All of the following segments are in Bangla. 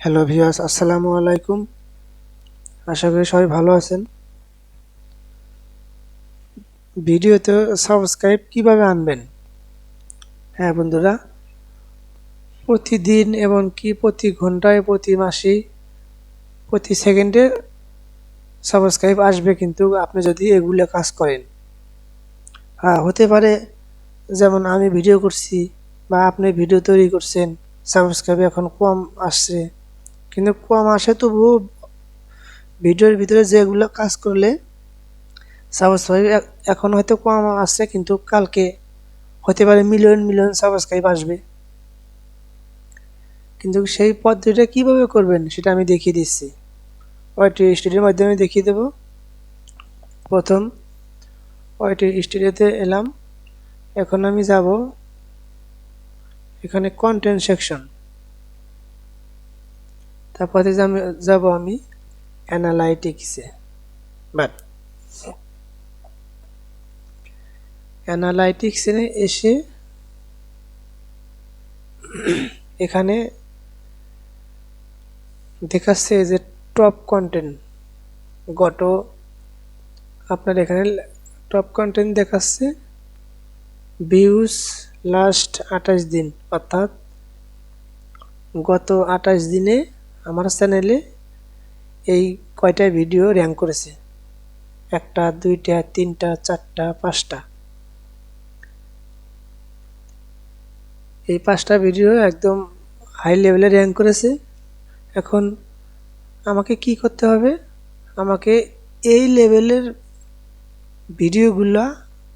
হ্যালো ভিউয়ার্স, আসসালামু আলাইকুম। আশা করি সবাই ভালো আছেন। ভিডিওতে সাবস্ক্রাইব কিভাবে আনবেন? হ্যাঁ বন্ধুরা, প্রতিদিন এমনকি প্রতি ঘন্টায়, প্রতি মাসে, প্রতি সেকেন্ডে সাবস্ক্রাইব আসবে, কিন্তু আপনি যদি এগুলো কাজ করেন। হ্যাঁ, হতে পারে যেমন আমি ভিডিও করছি বা আপনি ভিডিও তৈরি করছেন, সাবস্ক্রাইব এখন কম আসছে, কিন্তু কম আসে তবুও ভিডিওর ভিতরে যেগুলো কাজ করলে সাবস্ক্রাইব এখন হয়তো কম আসছে, কিন্তু কালকে হতে পারে মিলিয়ন মিলিয়ন সাবস্ক্রাইব আসবে। কিন্তু সেই পদ্ধতিটা কিভাবে করবেন সেটা আমি দেখিয়ে দিচ্ছি। ওয়াইটি স্টুডিওর মাধ্যমে দেখিয়ে দেব। প্রথম ওয়াইটি স্টুডিওতে এলাম। এখন আমি যাব এখানে কন্টেন্ট সেকশন, তারপরে যাব আমি অ্যানালাইটিক্সে। বাট অ্যানালাইটিক্সে এসে এখানে দেখাচ্ছে যে টপ কন্টেন্ট গত আপনার এখানে টপ কন্টেন্ট দেখাচ্ছে ভিউজ লাস্ট 28 দিন, অর্থাৎ গত 28 দিনে আমার চ্যানেলে এই কয়টা ভিডিও র্যাঙ্ক করেছে, একটা, দুইটা, তিনটা, চারটা, পাঁচটা। এই পাঁচটা ভিডিও একদম হাই লেভেলে র্যাঙ্ক করেছে। এখন আমাকে কি করতে হবে? আমাকে এই লেভেলের ভিডিওগুলা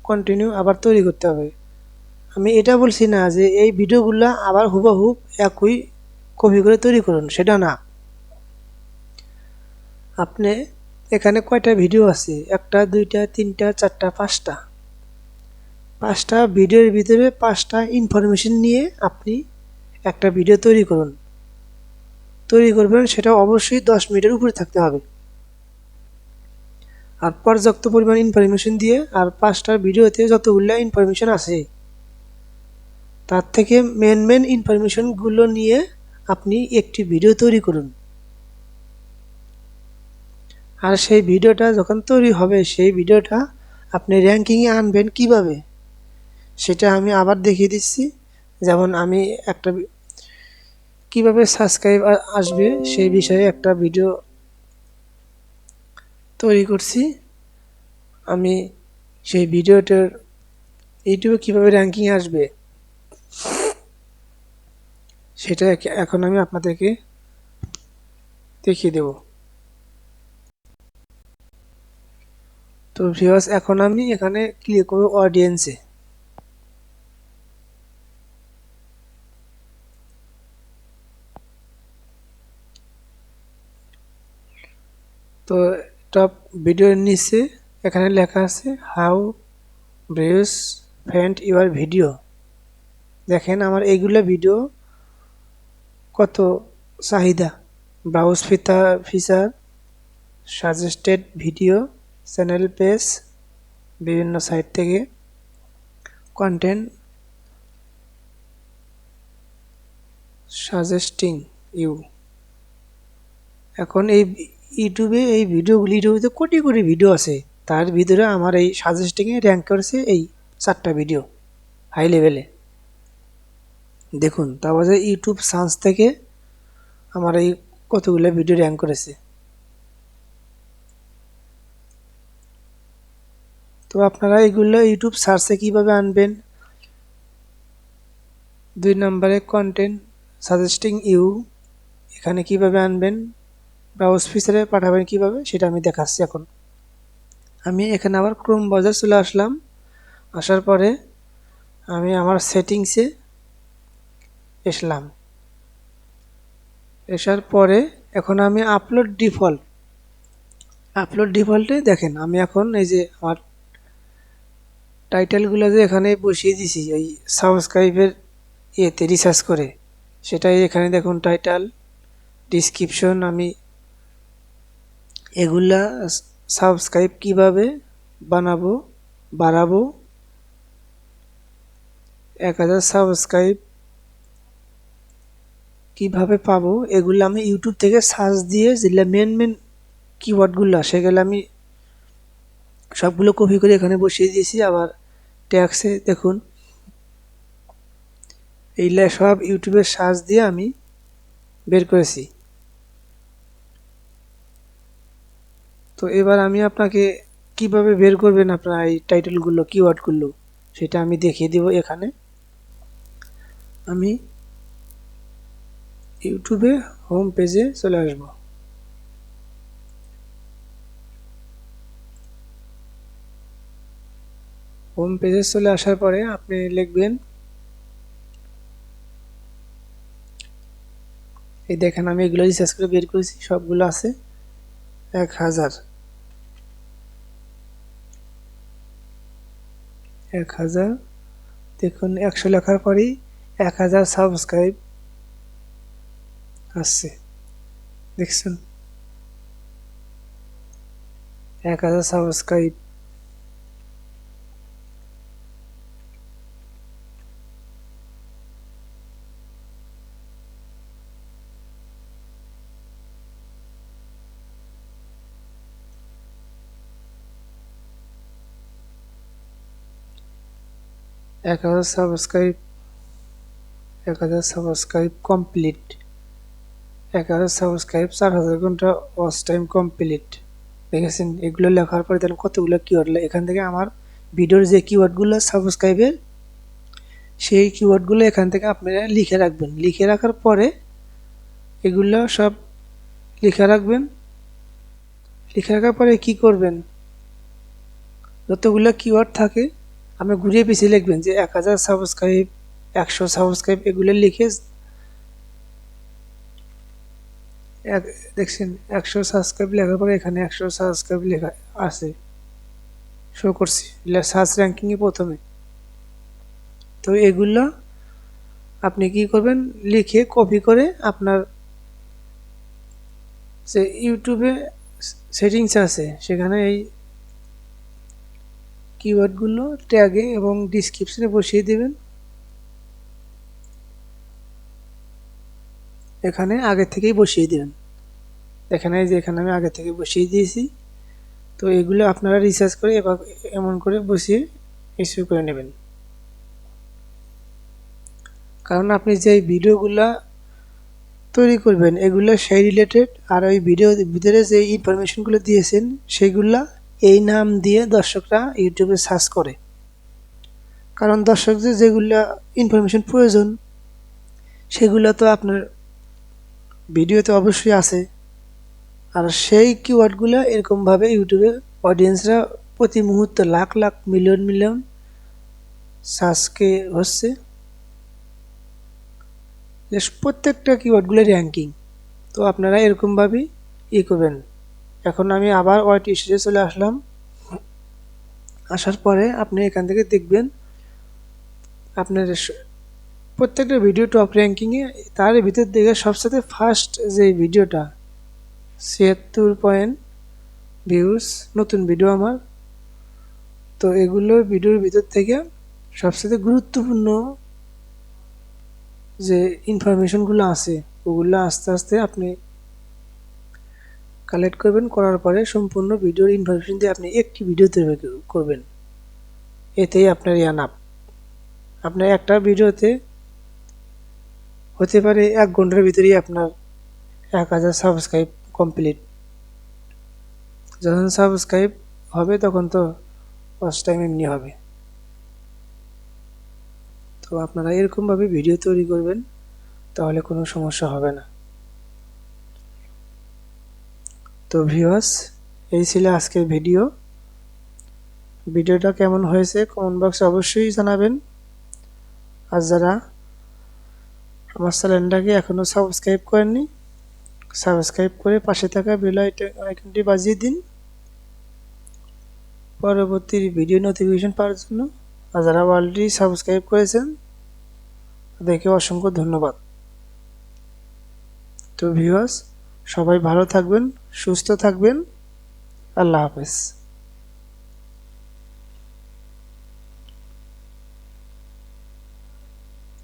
কন্টিনিউ আবার তৈরি করতে হবে। আমি এটা বলছি না যে এই ভিডিওগুলা আবার হুবহুব একই কপি করে তৈরি করুন, সেটা না। আপনি এখানে কয়টা ভিডিও আছে? একটা, দুইটা, তিনটা, চারটা, পাঁচটা। পাঁচটা ভিডিওর ভিতরে পাঁচটা ইনফরমেশন নিয়ে আপনি একটা ভিডিও তৈরি করুন। তৈরি করবেন, সেটা অবশ্যই 10 মিনিটের উপরে থাকতে হবে, আর পর্যাপ্ত পরিমাণ ইনফরমেশন দিয়ে। আর পাঁচটার ভিডিওতে যতগুলো ইনফরমেশন আছে তার থেকে মেন ইনফরমেশনগুলো নিয়ে আপনি একটি ভিডিও তৈরি করুন। আর সেই ভিডিওটা যখন তৈরি হবে, সেই ভিডিওটা আপনি র্যাঙ্কিংয়ে আনবেন কিভাবে সেটা আমি আবার দেখিয়ে দিচ্ছি। যেমন আমি একটা কিভাবে সাবস্ক্রাইব আসবে সেই বিষয়ে একটা ভিডিও তৈরি করছি। আমি সেই ভিডিওটার ইউটিউবে কিভাবে র্যাঙ্কিং আসবে সেটা এখন আমি আপনাদেরকে দেখিয়ে দেব। তো ভিউয়ার্স, এখন আমি এখানে ক্লিক করব অডিয়েন্সে। তো টপ ভিডিওর নিচে এখানে লেখা আছে হাউ ব্রেউস ফ্যান্ড ইউর ভিডিও। দেখেন আমার এইগুলো ভিডিও কত চাহিদা। Browse feature, suggested video, channel page, বিভিন্ন সাইট থেকে কন্টেন্ট সাজেস্টিং ইউ। এখন এই ইউটিউবে ইউটিউবে কোটি কোটি ভিডিও আছে, তার ভিতরে আমার এই সাজেস্টিংয়ে র্যাঙ্ক করেছে এই 4টা ভিডিও হাই লেভেলে। দেখুন, তারপরে ইউটিউব সার্চ থেকে আমার এই কতগুলো ভিডিও র্যাঙ্ক করেছে। তো আপনারা এগুলো ইউটিউব সার্চে কিভাবে আনবেন? 2 নম্বরে কন্টেন্ট সাজেস্টিং ইউ, এখানে কিভাবে আনবেন, ব্রাউজ ফিচারে পাঠাবেন কিভাবে সেটা আমি দেখাচ্ছি। এখন আমি এখানে আবার ক্রোম ব্রাউজার চলে আসলাম। আসার পরে আমি আমার সেটিংসে এসলাম। আসার পরে এখন আমি আপলোড ডিফল্টে দেখেন আমি এখন এই যে আমার টাইটেলগুলো যে এখানে বসিয়ে দিছি ওই সাবস্ক্রাইবের ইয়েতে রিসার্চ করে, সেটাই এখানে দেখুন টাইটেল, ডিসক্রিপশন। আমি এগুলা সাবস্ক্রাইব কিভাবে বাড়াবো, 1000 সাবস্ক্রাইব কিভাবে পাবো এগুলো আমি ইউটিউব থেকে সার্চ দিয়ে যেগুলো মেন কিওয়ার্ডগুলো সেগুলো আমি সবগুলো কপি করে এখানে বসিয়ে দিয়েছি। আবার ট্যাক্সে দেখুন এইগুলো সব ইউটিউবে সার্চ দিয়ে আমি বের করেছি। তো এবার আমি আপনাকে কিভাবে বের করবেন আপনার এই টাইটেলগুলো কিওয়ার্ডগুলো সেটা আমি দেখিয়ে দিব। এখানে আমি ইউটিউবে হোম পেজে চলে আসব। হোম পেজে চলে আসার পরে আপনি লিখবেন, এই দেখেন আমি এগুলো রিসার্চ করে বের করেছি, সবগুলো আছে 1000 দেখুন 100 লেখার পরেই 1000 সাবস্ক্রাইব আসছে, দেখছেন 1000 সাবস্ক্রাইব। এক হাজার সাবস্ক্রাইব কমপ্লিট, 1000 সাবস্ক্রাইব 4000 ঘন্টা ওয়াচ টাইম কমপ্লিট। দেখেছেন এগুলো লেখার পরে দেখেন কতগুলো কিওয়ার্ড, এখান থেকে আমার ভিডিওর যে কিওয়ার্ডগুলো সাবস্ক্রাইবের সেই কিওয়ার্ডগুলো এখান থেকে আপনারা লিখে রাখবেন। লিখে রাখার পরে এগুলো সব লিখে রাখবেন। লিখে রাখার পরে কি করবেন, যতগুলো কিওয়ার্ড থাকে আপনি ঘুরিয়ে পিছিয়ে লিখবেন যে 1000 সাবস্ক্রাইব 100 সাবস্ক্রাইব এগুলো লিখে দেখছেন 100 সাবস্ক্রাইব লেখার পরে এখানে 100 সাবস্ক্রাইব লেখা আছে, শো করছি সার্চ র্যাঙ্কিংয়ে প্রথমে। তো এগুলো আপনি কি করবেন, লিখে কপি করে আপনার যে ইউটিউবে সেটিংস আছে সেখানে এই কিওয়ার্ডগুলো ট্যাগে এবং ডিসক্রিপশনে বসিয়ে দেবেন। এখানে আগে থেকেই বসিয়ে দেবেন, এখানে যে এখানে আমি আগে থেকে বসিয়ে দিয়েছি। তো এগুলো আপনারা রিসার্চ করে এবার এমন করে বসিয়ে ইস্যু করে নেবেন। কারণ আপনি যে ভিডিওগুলা তৈরি করবেন এগুলো সেই রিলেটেড, আর ওই ভিডিওর ভিতরে যে ইনফরমেশনগুলো দিয়েছেন সেগুলা এই নাম দিয়ে দর্শকরা ইউটিউবে সার্চ করে। কারণ দর্শকদের যেগুলো ইনফরমেশন প্রয়োজন সেগুলো তো আপনার ভিডিওতে অবশ্যই আছে। আর সেই কিওয়ার্ডগুলো এরকমভাবে ইউটিউবে অডিয়েন্সরা প্রতি মুহূর্তে লাখ লাখ মিলিয়ন সার্চকে হচ্ছে, যে প্রত্যেকটা কিওয়ার্ডগুলো র্যাঙ্কিং। তো আপনারা এরকমভাবেই করবেন। এখন আমি আবার ওয়াইট ইস্যুতে চলে আসলাম। আসার পরে আপনি এখান থেকে দেখবেন আপনার প্রত্যেকটা ভিডিও টপ র্যাঙ্কিংয়ে, তার ভিতর থেকে সবচেয়ে ফার্স্ট যে ভিডিওটা ৭৬ ভিউজ, নতুন ভিডিও আমার। তো এগুলো ভিডিওর ভিতর থেকে সবচেয়ে গুরুত্বপূর্ণ যে ইনফরমেশনগুলো আছে ওগুলো আস্তে আস্তে আপনি কালেক্ট করবেন। করার পরে সম্পূর্ণ ভিডিওর ইনফরমেশন দিয়ে আপনি একটি ভিডিও তৈরি করবেন, এতেই আপনার ইয়ানাপ। আপনার একটা ভিডিওতে হতে পারে 1 ঘন্টার ভিতরেই আপনার 1000 সাবস্ক্রাইব কমপ্লিট। যখন সাবস্ক্রাইব হবে তখন তো ওয়াচ টাইম এমনি হবে। তো আপনারা এরকমভাবে ভিডিও তৈরি করবেন, তাহলে কোনো সমস্যা হবে না। তো ভিউয়ার্স, এই ছিল আজকের ভিডিওটা কেমন হয়েছে কমেন্ট বক্সে অবশ্যই জানাবেন। আর যারা আমার চ্যানেলটাকে এখনও সাবস্ক্রাইব করেননি, সাবস্ক্রাইব করে পাশে থাকা বেল আইকনটি বাজিয়ে দিন পরবর্তী ভিডিও নোটিফিকেশন পাওয়ার জন্য। আর যারা অলরেডি সাবস্ক্রাইব করেছেন তাদেরকে অসংখ্য ধন্যবাদ। তো ভিউয়ার্স, সবাই ভালো থাকবেন, সুস্থ থাকবেন। আল্লাহ হাফেজ।